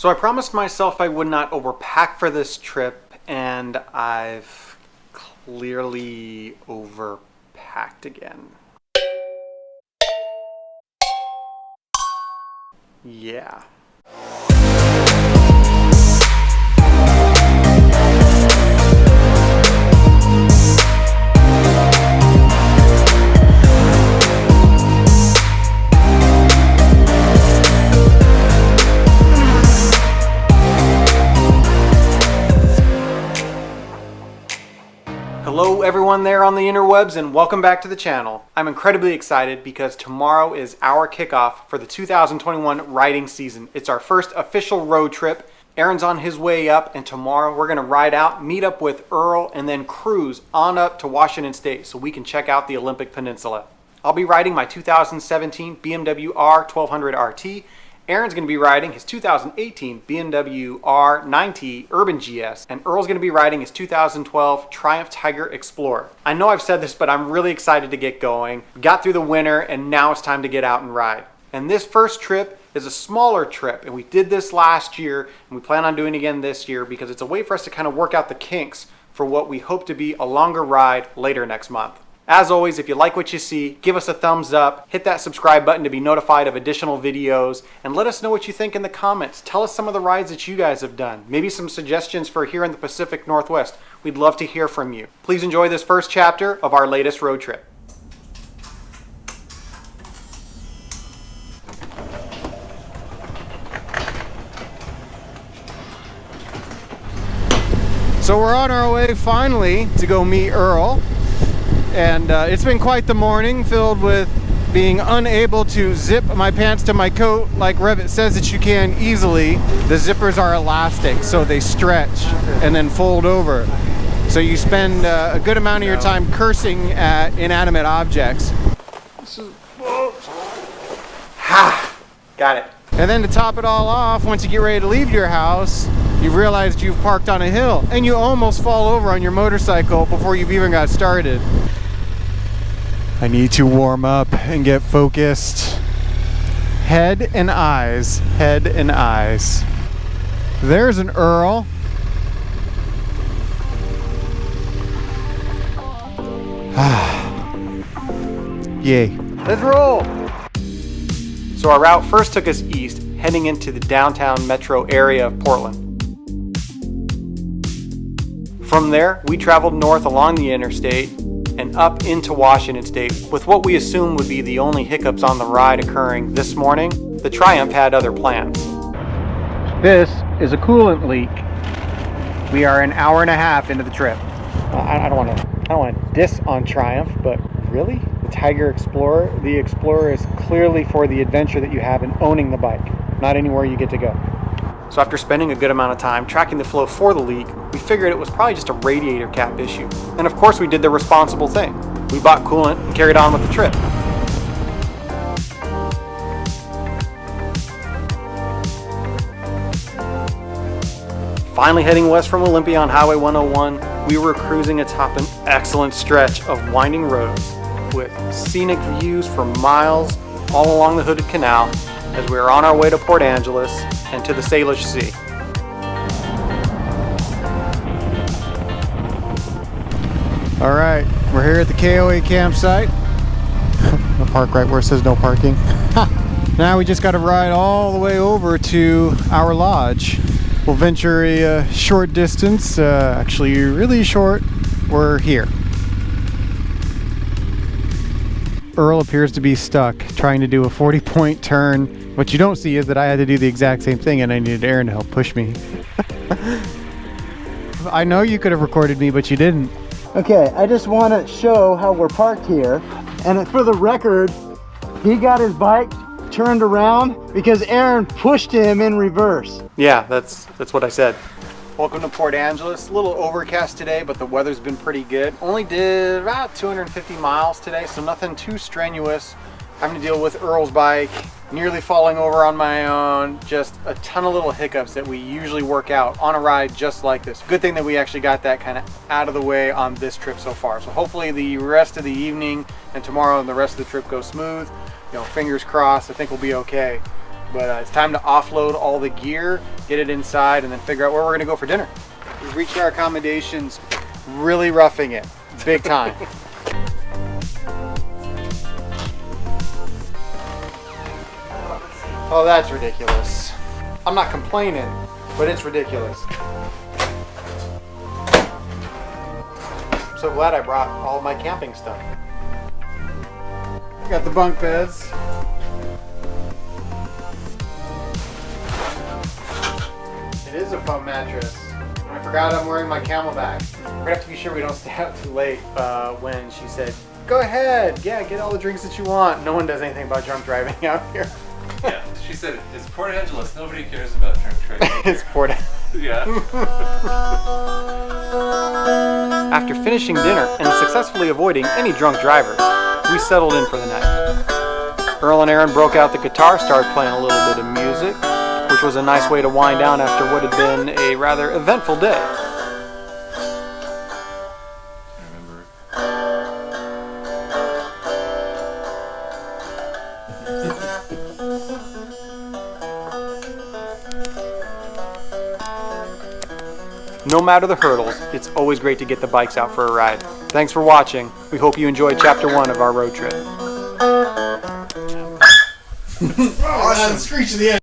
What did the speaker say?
So I promised myself I would not overpack for this trip, and I've clearly overpacked again. Yeah. Hello everyone there on the interwebs, and welcome back to the channel. I'm incredibly excited because tomorrow is our kickoff for the 2021 riding season. It's our first official road trip. Aaron's on his way up, and tomorrow we're gonna ride out, meet up with Earl, and then cruise on up to Washington State so we can check out the Olympic Peninsula. I'll be riding my 2017 BMW R1200RT. Aaron's going to be riding his 2018 BMW R nineT Urban GS, and Earl's going to be riding his 2012 Triumph Tiger Explorer. I know I've said this, but I'm really excited to get going. We got through the winter, and now it's time to get out and ride. And this first trip is a smaller trip, and we did this last year, and we plan on doing it again this year because it's a way for us to kind of work out the kinks for what we hope to be a longer ride later next month. As always, if you like what you see, give us a thumbs up, hit that subscribe button to be notified of additional videos, and let us know what you think in the comments. Tell us some of the rides that you guys have done. Maybe some suggestions for here in the Pacific Northwest. We'd love to hear from you. Please enjoy this first chapter of our latest road trip. So we're on our way finally to go meet Earl. And it's been quite the morning, filled with being unable to zip my pants to my coat like rev'it says that you can easily. The zippers are elastic, so they stretch and then fold over. So you spend a good amount of your time cursing at inanimate objects. Got it. And then to top it all off, once you get ready to leave your house, you've realized you've parked on a hill and you almost fall over on your motorcycle before you've even got started. I need to warm up and get focused. Head and eyes, head and eyes. There's an Earl. Yay. Let's roll. So our route first took us east, heading into the downtown metro area of Portland. From there, we traveled north along the interstate and up into Washington State with what we assume would be the only hiccups on the ride occurring this morning. The Triumph had other plans. This is a coolant leak. We are an hour and a half into the trip. I don't want to diss on Triumph, but really? The Tiger Explorer? The Explorer is clearly for the adventure that you have in owning the bike, not anywhere you get to go. So after spending a good amount of time tracking the flow for the leak, we figured it was probably just a radiator cap issue. And of course we did the responsible thing. We bought coolant and carried on with the trip. Finally heading west from Olympia on Highway 101, we were cruising atop an excellent stretch of winding roads with scenic views for miles all along the Hooded Canal as we were on our way to Port Angeles and to the Salish Sea. All right, we're here at the KOA campsite. I'll park right where it says no parking. Now we just got to ride all the way over to our lodge. We'll venture a short distance, actually really short. We're here. Earl appears to be stuck trying to do a 40-point turn. What you don't see is that I had to do the exact same thing and I needed Aaron to help push me. I know you could have recorded me, but you didn't. Okay, I just want to show how we're parked here. And for the record, he got his bike turned around because Aaron pushed him in reverse. Yeah, that's what I said. Welcome to Port Angeles. A little overcast today, but the weather's been pretty good. Only did about 250 miles today, so nothing too strenuous. Having to deal with Earl's bike, nearly falling over on my own, just a ton of little hiccups that we usually work out on a ride just like this. Good thing that we actually got that kind of out of the way on this trip so far. So hopefully the rest of the evening and tomorrow and the rest of the trip goes smooth. You know, fingers crossed, I think we'll be okay. But it's time to offload all the gear, get it inside, and then figure out where we're gonna go for dinner. We've reached our accommodations, really roughing it, big time. Oh, that's ridiculous. I'm not complaining, but it's ridiculous. I'm so glad I brought all my camping stuff. Got the bunk beds. It is a foam mattress. I forgot I'm wearing my Camelback. We're gonna have to be sure we don't stay out too late when she said, go ahead, yeah, get all the drinks that you want. No one does anything about drunk driving out here. Yeah, she said, it's Port Angeles, nobody cares about drunk driving. It's Port Yeah. After finishing dinner and successfully avoiding any drunk drivers, we settled in for the night. Earl and Aaron broke out the guitar, started playing a little bit of music, which was a nice way to wind down after what had been a rather eventful day. I remember. No matter the hurdles, it's always great to get the bikes out for a ride. Thanks for watching. We hope you enjoyed chapter 1 of our road trip. Oh, that screech at the end.